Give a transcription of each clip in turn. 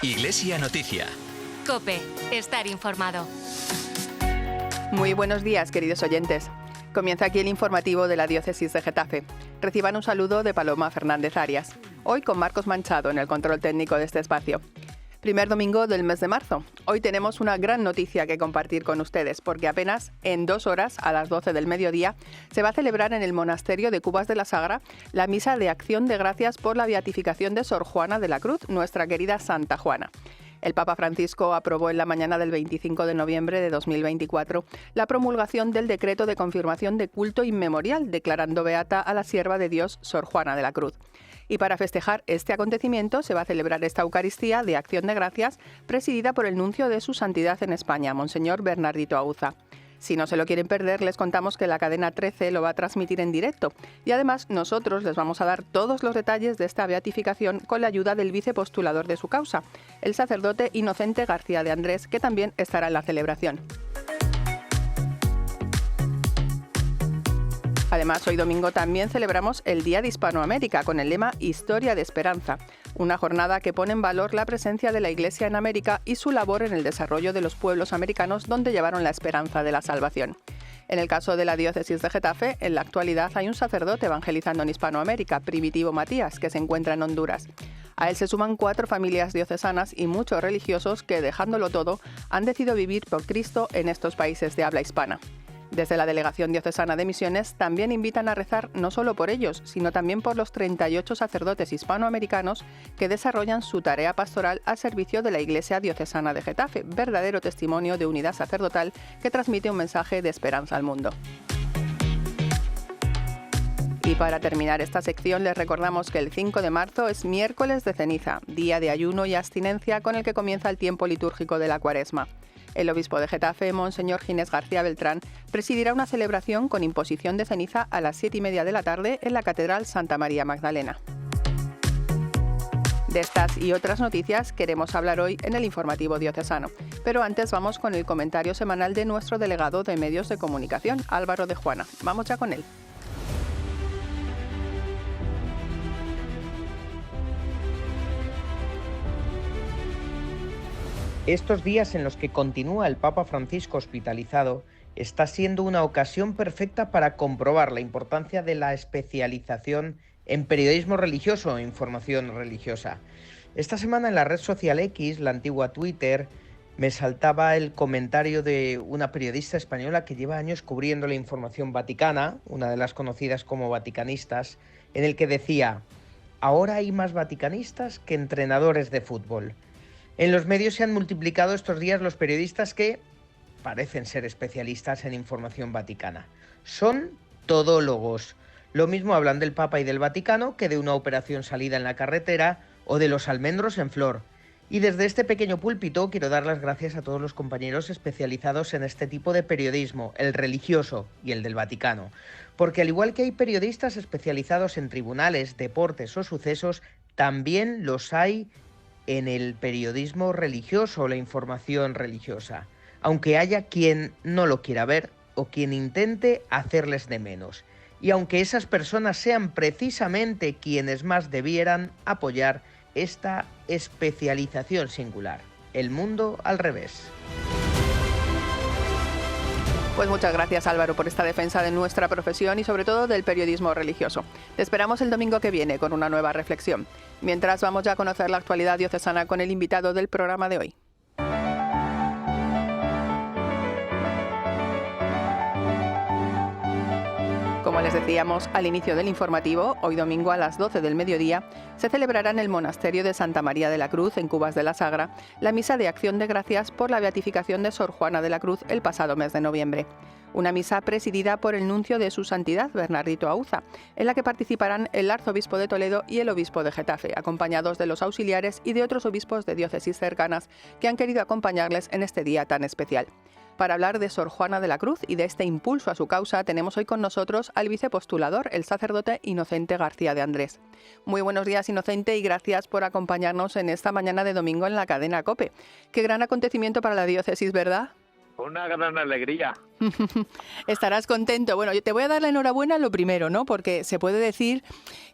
Iglesia Noticia. COPE. Estar informado. Muy buenos días, queridos oyentes. Comienza aquí el informativo de la Diócesis de Getafe. Reciban un saludo de Paloma Fernández Arias. Hoy con Marcos Manchado en el control técnico de este espacio. Primer domingo del mes de marzo. Hoy tenemos una gran noticia que compartir con ustedes, porque apenas en 2 horas, a las 12 del mediodía, se va a celebrar en el monasterio de Cubas de la Sagra la misa de acción de gracias por la beatificación de Sor Juana de la Cruz, nuestra querida Santa Juana. El Papa Francisco aprobó en la mañana del 25 de noviembre de 2024 la promulgación del decreto de confirmación de culto inmemorial, declarando beata a la sierva de Dios, Sor Juana de la Cruz. Y para festejar este acontecimiento se va a celebrar esta Eucaristía de Acción de Gracias, presidida por el nuncio de Su Santidad en España, Monseñor Bernardito Auza. Si no se lo quieren perder, les contamos que la cadena 13 lo va a transmitir en directo. Y además nosotros les vamos a dar todos los detalles de esta beatificación con la ayuda del vicepostulador de su causa, el sacerdote Inocente García de Andrés, que también estará en la celebración. Además, hoy domingo también celebramos el Día de Hispanoamérica con el lema Historia de Esperanza, una jornada que pone en valor la presencia de la Iglesia en América y su labor en el desarrollo de los pueblos americanos donde llevaron la esperanza de la salvación. En el caso de la Diócesis de Getafe, en la actualidad hay un sacerdote evangelizando en Hispanoamérica, Primitivo Matías, que se encuentra en Honduras. A él se suman 4 familias diocesanas y muchos religiosos que, dejándolo todo, han decidido vivir por Cristo en estos países de habla hispana. Desde la Delegación Diocesana de Misiones también invitan a rezar no solo por ellos, sino también por los 38 sacerdotes hispanoamericanos que desarrollan su tarea pastoral al servicio de la Iglesia Diocesana de Getafe, verdadero testimonio de unidad sacerdotal que transmite un mensaje de esperanza al mundo. Y para terminar esta sección les recordamos que el 5 de marzo es miércoles de ceniza, día de ayuno y abstinencia con el que comienza el tiempo litúrgico de la Cuaresma. El obispo de Getafe, Monseñor Ginés García Beltrán, presidirá una celebración con imposición de ceniza a las 7:30 de la tarde en la Catedral Santa María Magdalena. De estas y otras noticias queremos hablar hoy en el informativo diocesano. Pero antes vamos con el comentario semanal de nuestro delegado de medios de comunicación, Álvaro de Juana. Vamos ya con él. Estos días en los que continúa el Papa Francisco hospitalizado está siendo una ocasión perfecta para comprobar la importancia de la especialización en periodismo religioso e información religiosa. Esta semana en la red social X, la antigua Twitter, me saltaba el comentario de una periodista española que lleva años cubriendo la información vaticana, una de las conocidas como vaticanistas, en el que decía: ahora hay más vaticanistas que entrenadores de fútbol. En los medios se han multiplicado estos días los periodistas que parecen ser especialistas en información vaticana. Son todólogos. Lo mismo hablan del Papa y del Vaticano que de una operación salida en la carretera o de los almendros en flor. Y desde este pequeño púlpito quiero dar las gracias a todos los compañeros especializados en este tipo de periodismo, el religioso y el del Vaticano. Porque al igual que hay periodistas especializados en tribunales, deportes o sucesos, también los hay en el periodismo religioso, la información religiosa, aunque haya quien no lo quiera ver o quien intente hacerles de menos. Y aunque esas personas sean precisamente quienes más debieran apoyar esta especialización singular. El mundo al revés. Pues muchas gracias, Álvaro, por esta defensa de nuestra profesión y sobre todo del periodismo religioso. Te esperamos el domingo que viene con una nueva reflexión. Mientras, vamos ya a conocer la actualidad diocesana con el invitado del programa de hoy. Como les decíamos al inicio del informativo, hoy domingo a las 12 del mediodía se celebrará en el monasterio de Santa María de la Cruz, en Cubas de la Sagra, la misa de acción de gracias por la beatificación de Sor Juana de la Cruz el pasado mes de noviembre. Una misa presidida por el nuncio de Su Santidad, Bernardito Auza, en la que participarán el arzobispo de Toledo y el obispo de Getafe, acompañados de los auxiliares y de otros obispos de diócesis cercanas que han querido acompañarles en este día tan especial. Para hablar de Sor Juana de la Cruz y de este impulso a su causa, tenemos hoy con nosotros al vicepostulador, el sacerdote Inocente García de Andrés. Muy buenos días, Inocente, y gracias por acompañarnos en esta mañana de domingo en la cadena COPE. Qué gran acontecimiento para la diócesis, ¿verdad? Una gran alegría. Estarás contento. Bueno, yo te voy a dar la enhorabuena lo primero, ¿no? Porque se puede decir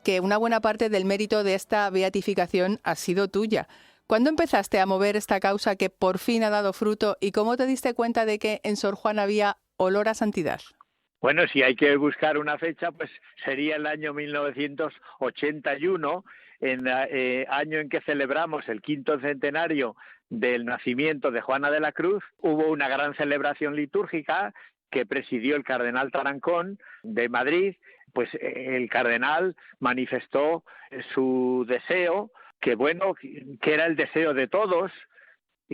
que una buena parte del mérito de esta beatificación ha sido tuya, ¿Cuándo empezaste a mover esta causa que por fin ha dado fruto y cómo te diste cuenta de que en Sor Juana había olor a santidad? Bueno, si hay que buscar una fecha, pues sería el año 1981, año en que celebramos el 5º centenario del nacimiento de Juana de la Cruz. Hubo una gran celebración litúrgica que presidió el cardenal Tarancón de Madrid. Pues el cardenal manifestó su deseo, que era el deseo de todos,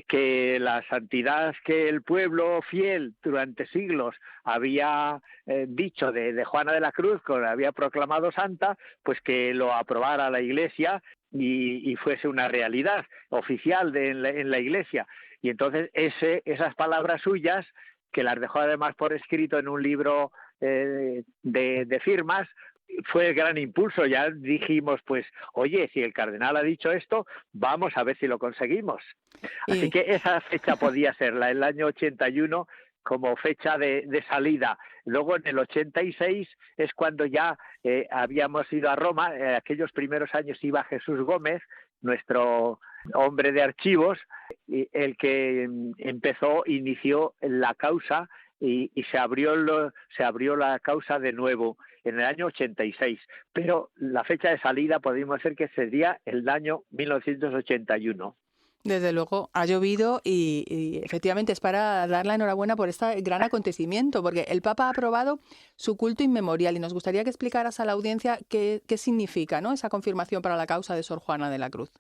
que la santidad que el pueblo fiel durante siglos había dicho de Juana de la Cruz, que la había proclamado santa, pues que lo aprobara la Iglesia y fuese una realidad oficial en la Iglesia. Y entonces esas palabras suyas, que las dejó además por escrito en un libro de firmas, fue el gran impulso. Ya dijimos, pues, oye, si el cardenal ha dicho esto, vamos a ver si lo conseguimos. Así que esa fecha podía ser el año 81 como fecha de salida. Luego en el 86 es cuando ya habíamos ido a Roma. Aquellos primeros años iba Jesús Gómez, nuestro hombre de archivos, el que inició la causa y se abrió la causa de nuevo en el año 86, pero la fecha de salida podríamos decir que sería el año 1981. Desde luego, ha llovido y efectivamente es para dar la enhorabuena por este gran acontecimiento, porque el Papa ha aprobado su culto inmemorial y nos gustaría que explicaras a la audiencia qué significa, ¿no?, esa confirmación para la causa de Sor Juana de la Cruz.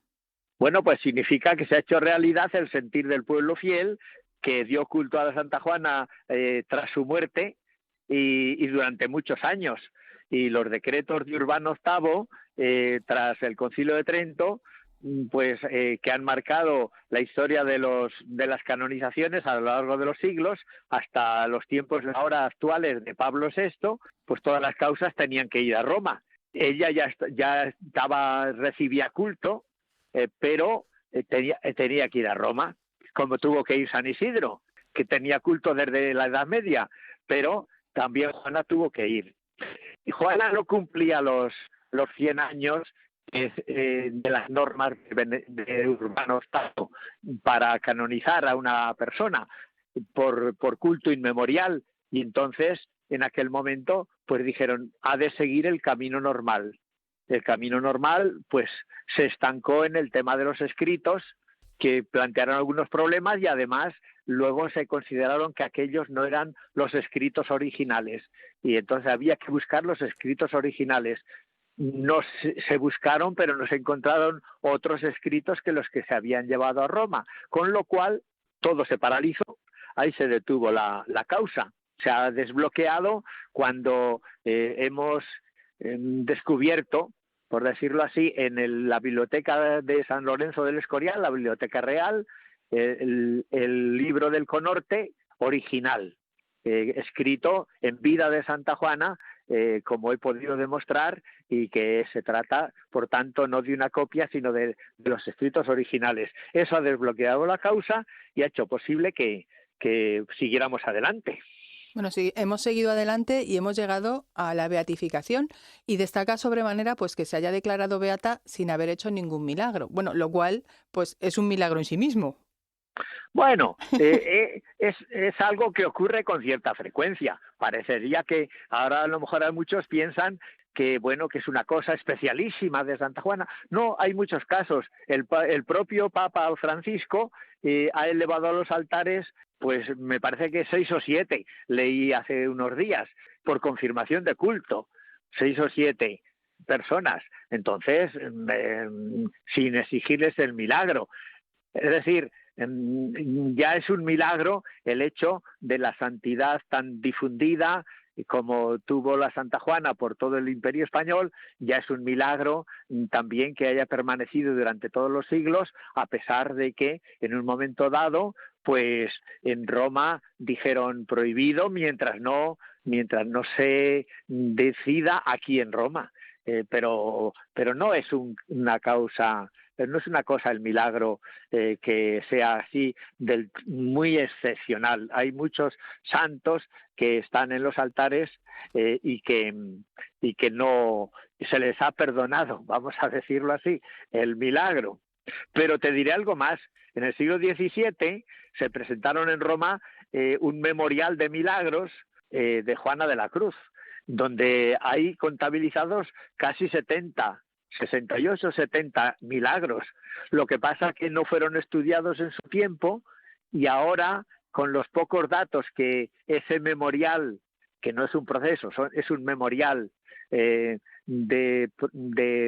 Bueno, pues significa que se ha hecho realidad el sentir del pueblo fiel, que dio culto a la Santa Juana tras su muerte y durante muchos años. Y los decretos de Urbano VIII, tras el Concilio de Trento, pues que han marcado la historia de las canonizaciones a lo largo de los siglos, hasta los tiempos ahora actuales de Pablo VI, pues todas las causas tenían que ir a Roma. Ella ya recibía culto, pero tenía que ir a Roma, como tuvo que ir San Isidro, que tenía culto desde la Edad Media, pero también Juana tuvo que ir. Y Juana no cumplía los 100 años de las normas de Urbano VIII para canonizar a una persona por culto inmemorial, y entonces en aquel momento pues dijeron, ha de seguir el camino normal. El camino normal pues se estancó en el tema de los escritos, que plantearon algunos problemas, y además luego se consideraron que aquellos no eran los escritos originales, y entonces había que buscar los escritos originales. No se buscaron, pero no se encontraron otros escritos que los que se habían llevado a Roma, con lo cual todo se paralizó. Ahí se detuvo la causa. Se ha desbloqueado cuando hemos descubierto, por decirlo así, en la biblioteca de San Lorenzo del Escorial, la Biblioteca Real, el libro del Conorte original, escrito en vida de Santa Juana, como he podido demostrar, y que se trata, por tanto, no de una copia, sino de los escritos originales. Eso ha desbloqueado la causa y ha hecho posible que siguiéramos adelante. Bueno, sí, hemos seguido adelante y hemos llegado a la beatificación, y destaca sobremanera pues que se haya declarado beata sin haber hecho ningún milagro. Bueno, lo cual pues es un milagro en sí mismo. Bueno, es algo que ocurre con cierta frecuencia. Parecería que ahora a lo mejor muchos piensan que bueno, que es una cosa especialísima de Santa Juana. No, hay muchos casos. El propio Papa Francisco ha elevado a los altares, pues me parece que 6 o 7, leí hace unos días, por confirmación de culto, 6 o 7 personas. Entonces, sin exigirles el milagro. Es decir, ya es un milagro el hecho de la santidad tan difundida como tuvo la Santa Juana por todo el Imperio Español. Ya es un milagro también que haya permanecido durante todos los siglos, a pesar de que en un momento dado, pues en Roma dijeron prohibido mientras no se decida aquí en Roma. Pero no es una causa, no es una cosa el milagro que sea así muy excepcional. Hay muchos santos que están en los altares y que no se les ha perdonado, vamos a decirlo así, el milagro. Pero te diré algo más. En el siglo XVII se presentaron en Roma un memorial de milagros de Juana de la Cruz, donde hay contabilizados casi 68, 70 milagros. Lo que pasa es que no fueron estudiados en su tiempo y ahora, con los pocos datos que ese memorial, que no es un proceso, es un memorial de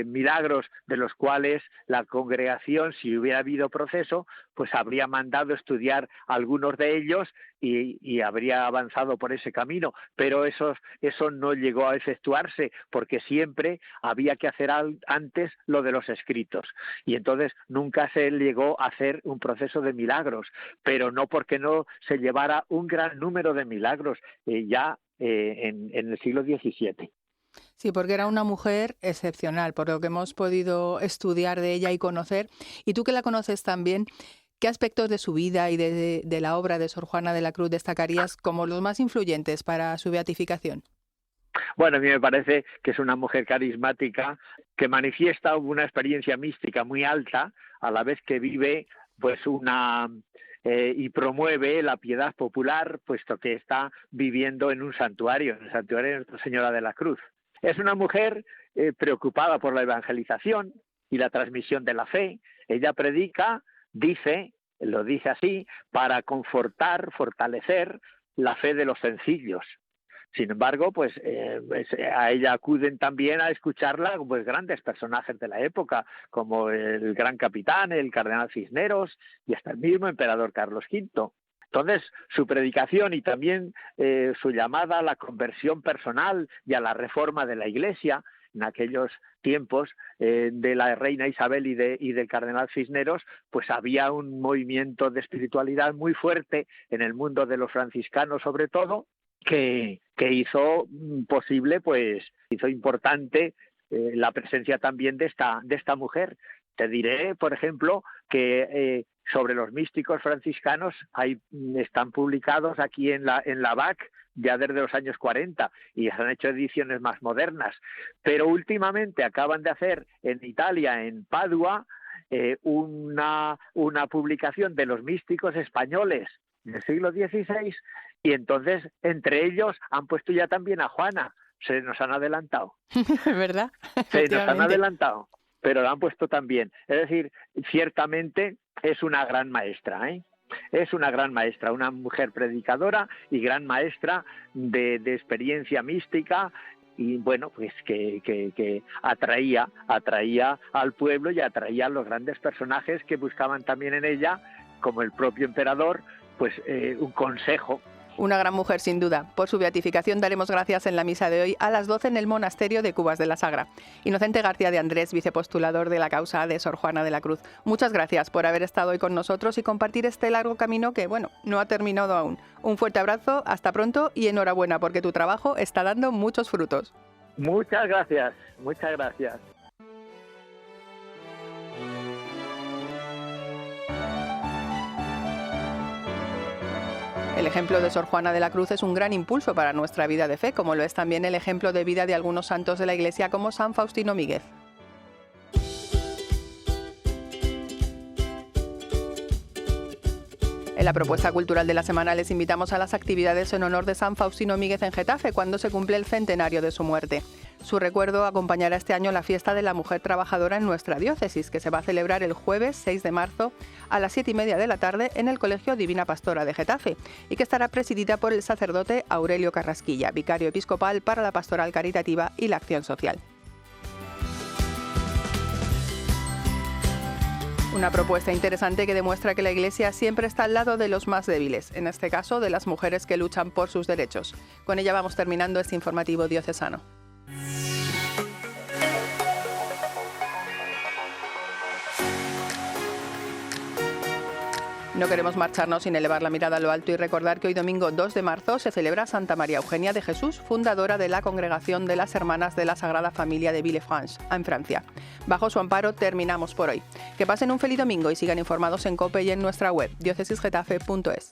milagros de los cuales la congregación, si hubiera habido proceso, pues habría mandado estudiar algunos de ellos y habría avanzado por ese camino, pero eso no llegó a efectuarse porque siempre había que hacer antes lo de los escritos y entonces nunca se llegó a hacer un proceso de milagros, pero no porque no se llevara un gran número de milagros ya en el siglo XVII. Sí, porque era una mujer excepcional, por lo que hemos podido estudiar de ella y conocer. Y tú que la conoces también, ¿qué aspectos de su vida y de la obra de Sor Juana de la Cruz destacarías como los más influyentes para su beatificación? Bueno, a mí me parece que es una mujer carismática que manifiesta una experiencia mística muy alta, a la vez que vive pues y promueve la piedad popular, puesto que está viviendo en un santuario, en el santuario de Nuestra Señora de la Cruz. Es una mujer preocupada por la evangelización y la transmisión de la fe. Ella predica, lo dice así, para fortalecer la fe de los sencillos. Sin embargo, pues a ella acuden también a escucharla pues grandes personajes de la época, como el Gran Capitán, el Cardenal Cisneros y hasta el mismo emperador Carlos V. Entonces, su predicación y también su llamada a la conversión personal y a la reforma de la Iglesia en aquellos tiempos de la reina Isabel y del cardenal Cisneros, pues había un movimiento de espiritualidad muy fuerte en el mundo de los franciscanos, sobre todo, que hizo posible, pues hizo importante la presencia también de esta mujer. Te diré, por ejemplo, que sobre los místicos franciscanos están publicados aquí en la BAC ya desde los años 40 y se han hecho ediciones más modernas, pero últimamente acaban de hacer en Italia, en Padua, una publicación de los místicos españoles del siglo XVI y entonces entre ellos han puesto ya también a Juana. Se nos han adelantado. ¿Verdad? Se nos han adelantado, pero la han puesto también. Es decir, ciertamente es una gran maestra, ¿eh? Es una gran maestra, una mujer predicadora y gran maestra de experiencia mística y bueno, pues que atraía al pueblo y atraía a los grandes personajes que buscaban también en ella, como el propio emperador, pues un consejo. Una gran mujer, sin duda. Por su beatificación daremos gracias en la misa de hoy a las 12 en el monasterio de Cubas de la Sagra. Inocente García de Andrés, vicepostulador de la causa de Sor Juana de la Cruz. Muchas gracias por haber estado hoy con nosotros y compartir este largo camino que, bueno, no ha terminado aún. Un fuerte abrazo, hasta pronto y enhorabuena porque tu trabajo está dando muchos frutos. Muchas gracias, muchas gracias. El ejemplo de Sor Juana de la Cruz es un gran impulso para nuestra vida de fe, como lo es también el ejemplo de vida de algunos santos de la Iglesia como San Faustino Míguez. En la propuesta cultural de la semana les invitamos a las actividades en honor de San Faustino Míguez en Getafe, cuando se cumple el centenario de su muerte. Su recuerdo acompañará este año la fiesta de la mujer trabajadora en nuestra diócesis, que se va a celebrar el jueves 6 de marzo a las 7:30 de la tarde en el Colegio Divina Pastora de Getafe y que estará presidida por el sacerdote Aurelio Carrasquilla, vicario episcopal para la pastoral caritativa y la acción social. Una propuesta interesante que demuestra que la Iglesia siempre está al lado de los más débiles, en este caso de las mujeres que luchan por sus derechos. Con ella vamos terminando este informativo diocesano. No queremos marcharnos sin elevar la mirada a lo alto y recordar que hoy domingo 2 de marzo se celebra Santa María Eugenia de Jesús, fundadora de la Congregación de las Hermanas de la Sagrada Familia de Villefranche, en Francia. Bajo su amparo terminamos por hoy. Que pasen un feliz domingo y sigan informados en COPE y en nuestra web diocesisgetafe.es.